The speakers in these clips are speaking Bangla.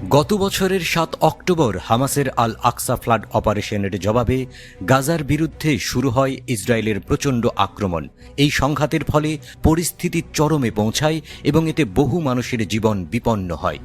গত বছরের ৭ অক্টোবর হামাসের আল আকসা ফ্লাড অপারেশনের জবাবে গাজার বিরুদ্ধে শুরু হয় ইসরায়েলের প্রচণ্ড আক্রমণ। এই সংঘাতের ফলে পরিস্থিতি চরমে পৌঁছায় এবং এতে বহু মানুষের জীবন বিপন্ন হয়।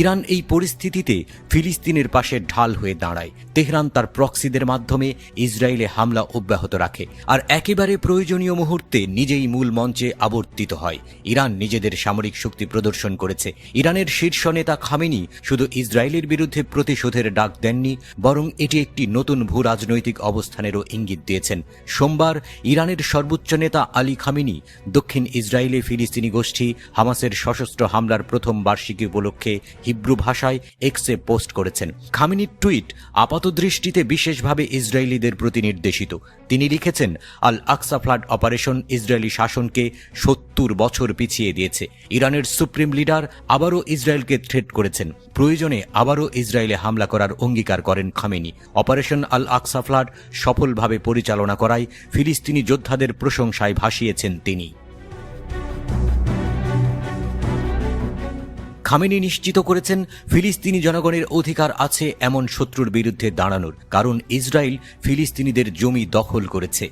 ইরান এই পরিস্থিতিতে ফিলিস্তিনের পাশে ঢাল হয়ে দাঁড়ায়। তেহরান তার প্রক্সিদের মাধ্যমে ইসরায়েলে হামলা অব্যাহত রাখে আর একেবারে প্রয়োজনীয় মুহূর্তে নিজেই মূল মঞ্চে আবর্তিত হয়। ইরান নিজেদের সামরিক শক্তি প্রদর্শন করেছে। ইরানের শীর্ষ নেতা খামেনি শুধু ইসরায়েলের বিরুদ্ধে প্রতিশোধের ডাক দেননি, বরং এটি একটি নতুন ভূ রাজনৈতিক অবস্থানেরও ইঙ্গিত দিয়েছেন। সোমবার ইরানের সর্বোচ্চ নেতা আলী খামেনি দক্ষিণ ইসরায়েলে ফিলিস্তিনি গোষ্ঠী হামাসের সশস্ত্র হামলার প্রথম বার্ষিকী উপলক্ষে হিব্রু ভাষায় এক্সে পোস্ট করেছেন। খামেনির টুইট আপাতদৃষ্টিতে বিশেষভাবে ইসরায়েলিদের প্রতি নির্দেশিত। তিনি লিখেছেন, আল আকসা ফ্লাড অপারেশন ইসরায়েলি শাসনকে ৭০ বছর পিছিয়ে দিয়েছে। ইরানের সুপ্রিম লিডার আবারও ইসরায়েলকে থ্রেট করেছেন। প্রয়োজনে আবারও ইসরায়েলে হামলা করার অঙ্গীকার করেন খামেনি। অপারেশন আল আকসা ফ্লাড সফলভাবে পরিচালনা করায় ফিলিস্তিনি যোদ্ধাদের প্রশংসায় ভাসিয়েছেন তিনি। খামেনি নিশ্চিত করেছেন, ফিলিস্তিনি জনগণের অধিকার আছে এমন শত্রুর বিরুদ্ধে দাঁড়ানোর, কারণ ইসরায়েল ফিলিস্তিনিদের জমি দখল করেছে।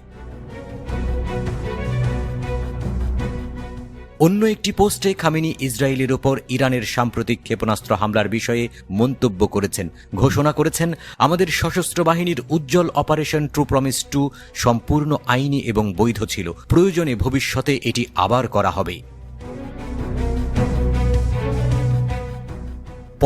অন্য একটি পোস্টে খামেনি ইসরায়েলের ওপর ইরানের সাম্প্রতিক ক্ষেপণাস্ত্র হামলার বিষয়ে মন্তব্য করেছেন। ঘোষণা করেছেন, আমাদের সশস্ত্র বাহিনীর উজ্জ্বল অপারেশন ট্রু প্রমিস 2 সম্পূর্ণ আইনি এবং বৈধ ছিল। প্রয়োজনে ভবিষ্যতে এটি আবার করা হবে।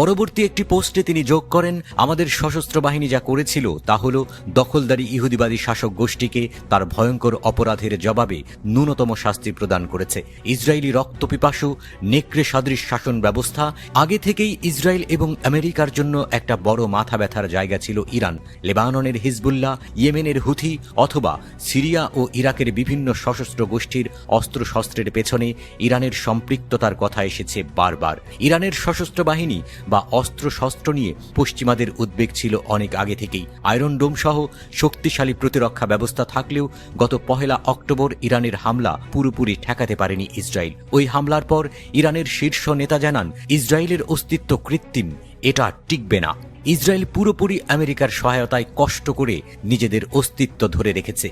পরবর্তী একটি পোস্টে তিনি যোগ করেন, আমাদের সশস্ত্র বাহিনী যা করেছিল তা হল দখলদারি ইহুদিবাদী শাসক গোষ্ঠীকে তার ভয়ঙ্কর অপরাধের জবাবে ন্যূনতম শাস্তি প্রদান করেছে। ইসরায়েলি রক্তপিপাসু নেকড়ে সদৃশ শাসন ব্যবস্থা। আগে থেকেই ইসরায়েল এবং আমেরিকার জন্য একটা বড় মাথা ব্যথার জায়গা ছিল ইরান। লেবাননের হিজবুল্লাহ, ইয়েমেনের হুথি অথবা সিরিয়া ও ইরাকের বিভিন্ন সশস্ত্র গোষ্ঠীর অস্ত্রশস্ত্রের পেছনে ইরানের সম্পৃক্ততার কথা এসেছে বারবার। ইরানের সশস্ত্র বাহিনী বা অস্ত্রশস্ত্র নিয়ে পশ্চিমাদের উদ্বেগ ছিল অনেক আগে থেকেই। আয়রন ডোম সহ শক্তিশালী প্রতিরক্ষা ব্যবস্থা থাকলেও গত ১ অক্টোবর ইরানের হামলা পুরোপুরি ঠেকাতে পারেনি ইসরায়েল। ওই হামলার পর ইরানের শীর্ষ নেতা জানান, ইসরায়েলের অস্তিত্ব কৃত্রিম, এটা টিকবে না। ইসরায়েল পুরোপুরি আমেরিকার সহায়তায় কষ্ট করে নিজেদের অস্তিত্ব ধরে রেখেছে।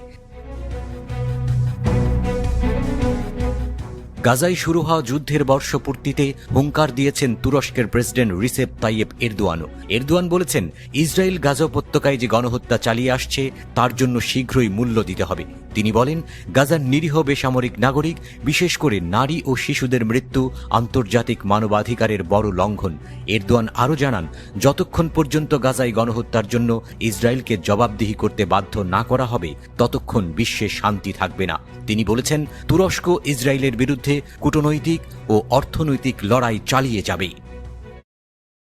গাজায় শুরু হওয়া যুদ্ধের বর্ষপূর্তিতে হুঙ্কার দিয়েছেন তুরস্কের প্রেসিডেন্ট রিসেপ তাইয়েপ এরদোয়ানও। এরদোয়ান বলেছেন, ইসরায়েল গাজা উপত্যকায় যে গণহত্যা চালিয়ে আসছে তার জন্য শীঘ্রই মূল্য দিতে হবে। তিনি বলেন, গাজার নিরীহ বেসামরিক নাগরিক, বিশেষ করে নারী ও শিশুদের মৃত্যু আন্তর্জাতিক মানবাধিকারের বড় লঙ্ঘন। এরদোয়ান আরও জানান, যতক্ষণ পর্যন্ত গাজায় গণহত্যার জন্য ইসরায়েলকে জবাবদিহি করতে বাধ্য না করা হবে ততক্ষণ বিশ্বে শান্তি থাকবে না। তিনি বলেছেন, তুরস্ক ইসরায়েলের বিরুদ্ধে কূটনৈতিক ও অর্থনৈতিক লড়াই চালিয়ে যাবে।